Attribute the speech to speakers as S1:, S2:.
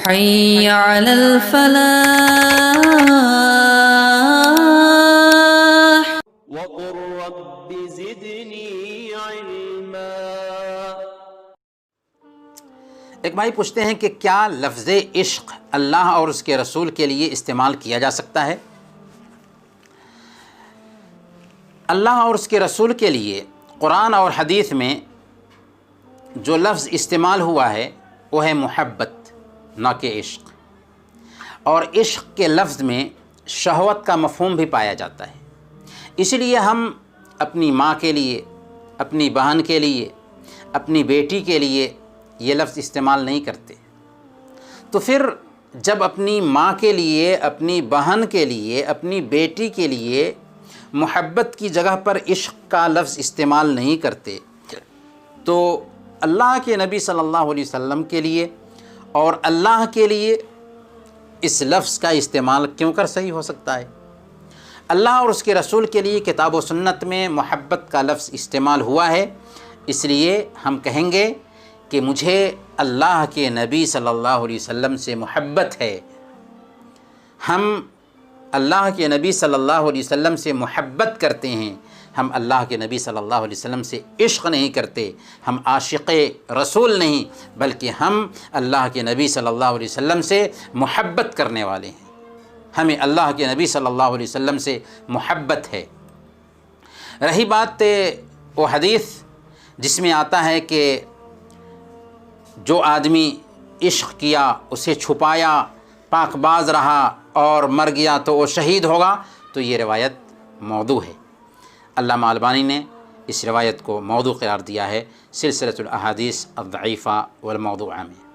S1: حي على الفلاح
S2: وقل رب زدنی علما۔
S3: ایک بھائی پوچھتے ہیں کہ کیا لفظ عشق اللہ اور اس کے رسول کے لیے استعمال کیا جا سکتا ہے؟ اللہ اور اس کے رسول کے لیے قرآن اور حدیث میں جو لفظ استعمال ہوا ہے وہ ہے محبت، نہ کہ عشق۔ اور عشق کے لفظ میں شہوت کا مفہوم بھی پایا جاتا ہے، اس لیے ہم اپنی ماں کے لیے، اپنی بہن کے لیے، اپنی بیٹی کے لیے یہ لفظ استعمال نہیں کرتے۔ تو پھر جب اپنی ماں کے لیے، اپنی بہن کے لیے، اپنی بیٹی کے لیے محبت کی جگہ پر عشق کا لفظ استعمال نہیں کرتے، تو اللہ کے نبی صلی اللہ علیہ وسلم کے لیے اور اللہ کے لیے اس لفظ کا استعمال کیوں کر صحیح ہو سکتا ہے؟ اللہ اور اس کے رسول کے لیے کتاب و سنت میں محبت کا لفظ استعمال ہوا ہے، اس لیے ہم کہیں گے کہ مجھے اللہ کے نبی صلی اللہ علیہ وسلم سے محبت ہے۔ ہم اللہ کے نبی صلی اللہ علیہ وسلم سے محبت کرتے ہیں، ہم اللہ کے نبی صلی اللہ علیہ وسلم سے عشق نہیں کرتے، ہم عاشق رسول نہیں بلکہ ہم اللہ کے نبی صلی اللہ علیہ وسلم سے محبت کرنے والے ہیں، ہمیں اللہ کے نبی صلی اللہ علیہ وسلم سے محبت ہے۔ رہی بات وہ حدیث جس میں آتا ہے کہ جو آدمی عشق کیا، اسے چھپایا، پاک باز رہا اور مر گیا تو وہ شہید ہوگا، تو یہ روایت موضوع ہے۔ علامہ البانی نے اس روایت کو موضوع قرار دیا ہے سلسلۃ الاحادیث الضعیفہ والموضوعہ میں۔